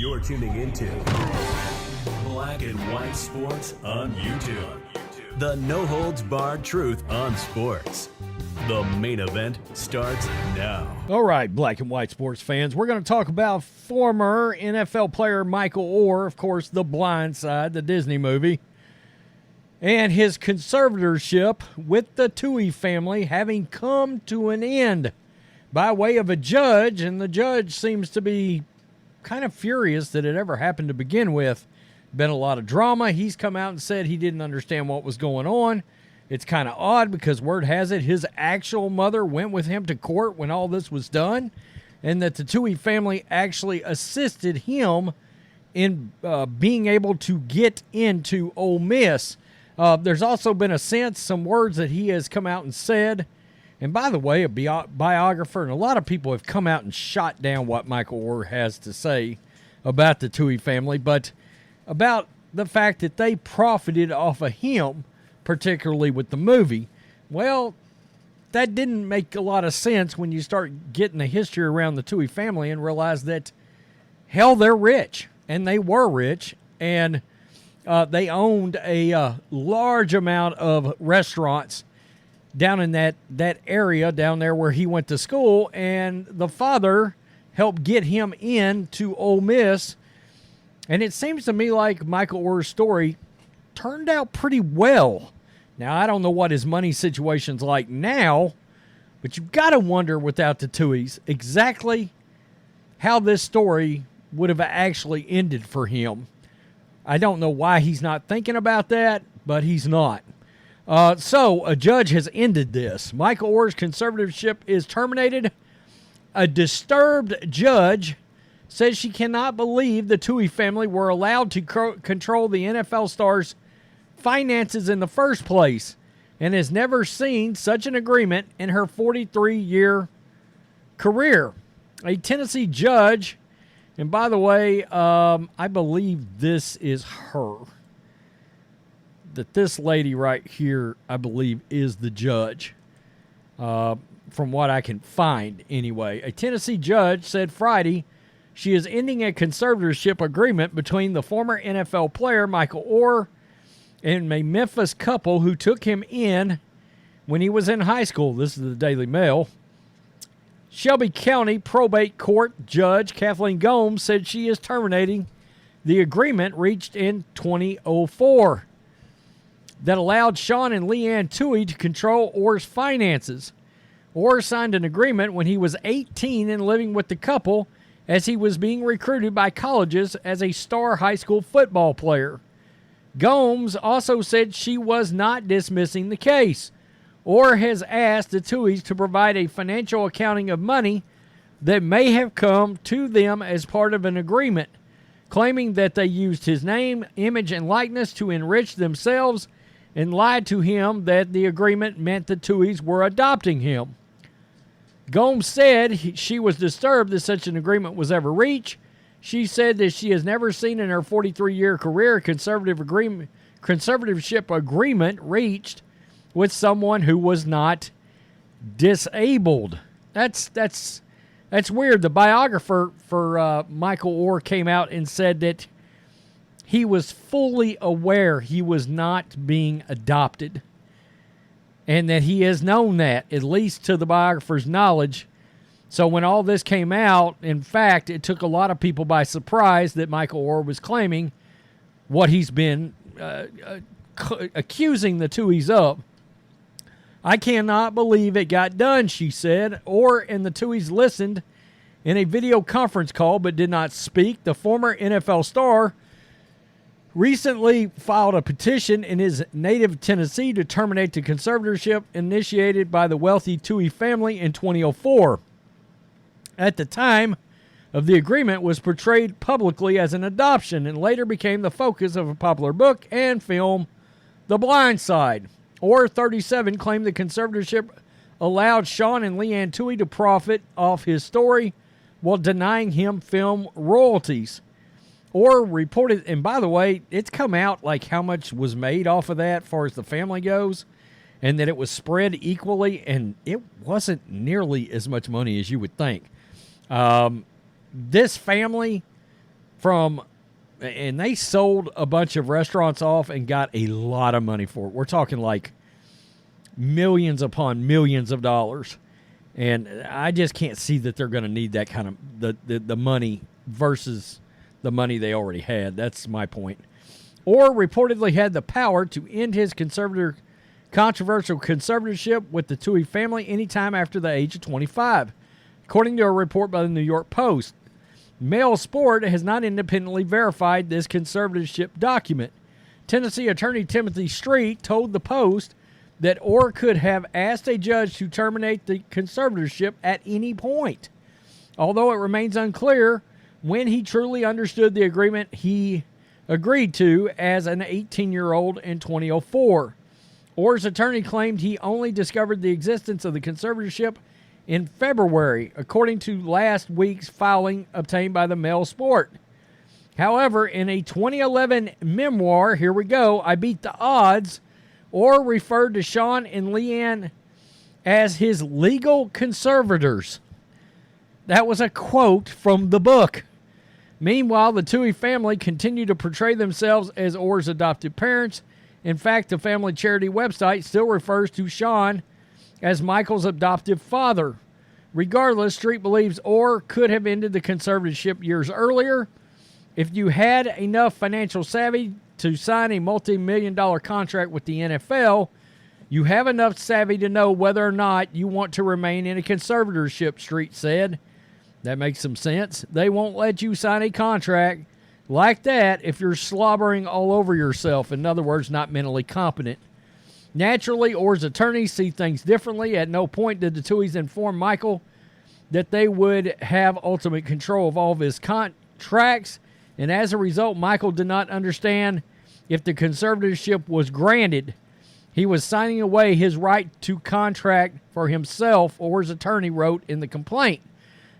You're tuning into Black and White Sports on YouTube. The no-holds-barred truth on sports. The main event starts now. All right, Black and White Sports fans, we're going to talk about former NFL player Michael Oher, of course, The Blind Side, the Disney movie, and his conservatorship with the Tuohy family having come to an end by way of a judge, and the judge seems to be kind of furious that it ever happened to begin with. Been a lot of drama. He's come out and said he didn't understand what was going on. It's kind of odd because word has it his actual mother went with him to court when all this was done, and that the Tuohy family actually assisted him in being able to get into Ole Miss. There's also been some words that he has come out and said. And by the way, a biographer and a lot of people have come out and shot down what Michael Oher has to say about the Tuohy family, but about the fact that they profited off of him, particularly with the movie. Well, that didn't make a lot of sense when you start getting the history around the Tuohy family and realize that, hell, they're rich, and they were rich, and they owned a large amount of restaurants down in that area down there where he went to school, and the father helped get him into Ole Miss. And it seems to me like Michael Oher's story turned out pretty well. Now, I don't know what his money situation's like now, but you've got to wonder without the Tuohys exactly how this story would have actually ended for him. I don't know why he's not thinking about that, but he's not. So a judge has ended this. Michael Oher's conservatorship is terminated. A disturbed judge says she cannot believe the Tuohy family were allowed to control the NFL star's finances in the first place and has never seen such an agreement in her 43-year career. A Tennessee judge, and by the way, I believe this is her, that this lady right here, I believe, is the judge, from what I can find anyway. A Tennessee judge said Friday she is ending a conservatorship agreement between the former NFL player Michael Oher and a Memphis couple who took him in when he was in high school. This is the Daily Mail. Shelby County Probate Court Judge Kathleen Gomes said she is terminating the agreement reached in 2004 that allowed Sean and Leanne Tuohy to control Oher's finances. Oher signed an agreement when he was 18 and living with the couple as he was being recruited by colleges as a star high school football player. Gomes also said she was not dismissing the case. Oher has asked the Tuohys to provide a financial accounting of money that may have come to them as part of an agreement, claiming that they used his name, image, and likeness to enrich themselves and lied to him that the agreement meant the Tuohys were adopting him. Gomes said she was disturbed that such an agreement was ever reached. She said that she has never seen in her 43-year career a conservatorship agreement reached with someone who was not disabled. That's weird. The biographer for Michael Oher came out and said that he was fully aware he was not being adopted, and that he has known that, at least to the biographer's knowledge. So when all this came out, in fact, it took a lot of people by surprise that Michael Oher was claiming what he's been accusing the Tuohys of. I cannot believe it got done, she said. Oher and the Tuohys listened in a video conference call but did not speak. The former NFL star recently filed a petition in his native Tennessee to terminate the conservatorship initiated by the wealthy Tuohy family in 2004. At the time of the agreement was portrayed publicly as an adoption and later became the focus of a popular book and film, The Blind Side. Oher, 37, claimed the conservatorship allowed Sean and Leanne Tuohy to profit off his story while denying him film royalties. Oher reported, and by the way, it's come out like how much was made off of that as far as the family goes, and that it was spread equally, and it wasn't nearly as much money as you would think. This family and they sold a bunch of restaurants off and got a lot of money for it. We're talking like millions upon millions of dollars. And I just can't see that they're going to need that kind of the money versus the money they already had. That's my point. Orr reportedly had the power to end his controversial conservatorship with the Tuohy family anytime after the age of 25, according to a report by the New York Post. Mail Sport has not independently verified this conservatorship document. Tennessee attorney Timothy Street told the Post that Orr could have asked a judge to terminate the conservatorship at any point, although it remains unclear when he truly understood the agreement he agreed to as an 18-year-old in 2004. Orr's attorney claimed he only discovered the existence of the conservatorship in February, according to last week's filing obtained by the Mail Sport. However, in a 2011 memoir, here we go, I Beat the Odds, Orr referred to Sean and Leanne as his legal conservators. That was a quote from the book. Meanwhile, the Tuohy family continued to portray themselves as Orr's adopted parents. In fact, the family charity website still refers to Sean as Michael's adoptive father. Regardless, Street believes Orr could have ended the conservatorship years earlier. If you had enough financial savvy to sign a multi-million-dollar contract with the NFL, you have enough savvy to know whether or not you want to remain in a conservatorship, Street said. That makes some sense. They won't let you sign a contract like that if you're slobbering all over yourself. In other words, not mentally competent. Naturally, Orr's attorneys see things differently. At no point did the Tuohys inform Michael that they would have ultimate control of all of his contracts, and as a result, Michael did not understand if the conservatorship was granted. He was signing away his right to contract for himself, Orr's attorney wrote in the complaint.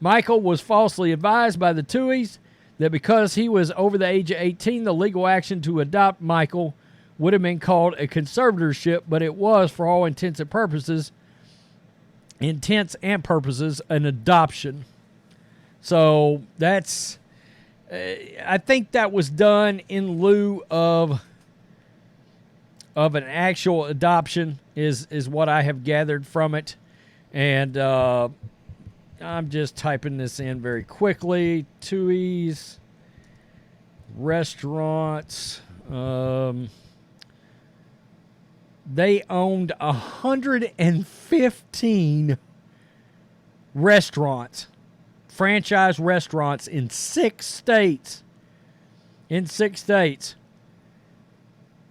Michael was falsely advised by the Tuohys that because he was over the age of 18, the legal action to adopt Michael would have been called a conservatorship, but it was, for all intents and purposes, an adoption. So that's, I think that was done in lieu of an actual adoption, is what I have gathered from it. And I'm just typing this in very quickly. Tuohy's restaurants. They owned 115 restaurants, franchise restaurants in 6 states.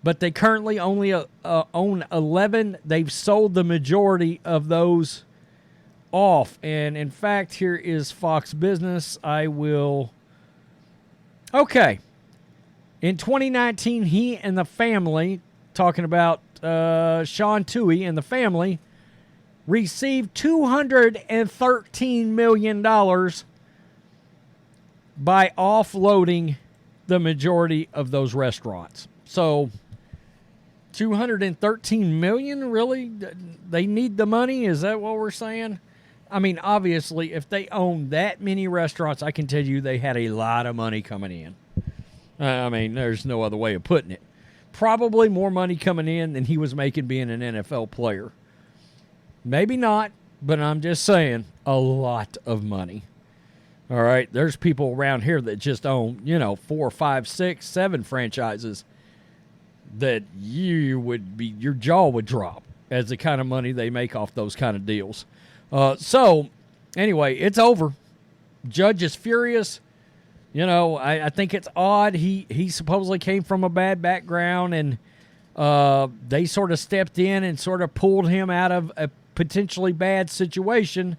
But they currently only own 11. They've sold the majority of those off. And in fact, here is Fox Business. Okay. In 2019, he and the family, talking about Sean Tuohy and the family, received $213 million by offloading the majority of those restaurants. So $213 million, really? They need the money? Is that what we're saying? I mean, obviously, if they own that many restaurants, I can tell you they had a lot of money coming in. I mean, there's no other way of putting it. Probably more money coming in than he was making being an NFL player. Maybe not, but I'm just saying, a lot of money. All right, there's people around here that just own, 4, 5, 6, 7 franchises that your jaw would drop as the kind of money they make off those kind of deals. So, anyway, it's over. Judge is furious. I think it's odd. He supposedly came from a bad background, and they sort of stepped in and sort of pulled him out of a potentially bad situation.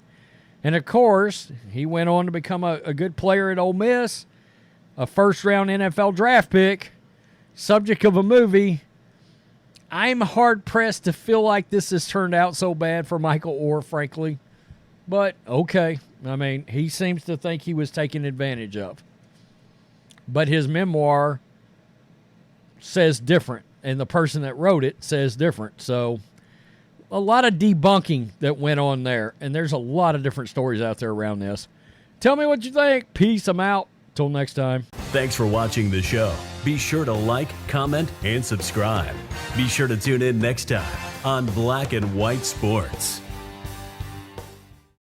And, of course, he went on to become a good player at Ole Miss, a first-round NFL draft pick, subject of a movie. I'm hard-pressed to feel like this has turned out so bad for Michael Oher, frankly. But, okay. I mean, he seems to think he was taken advantage of. But his memoir says different, and the person that wrote it says different. So a lot of debunking that went on there, and there's a lot of different stories out there around this. Tell me what you think. Peace. I'm out. Till next time. Thanks for watching the show. Be sure to like, comment, and subscribe. Be sure to tune in next time on Black and White Sports.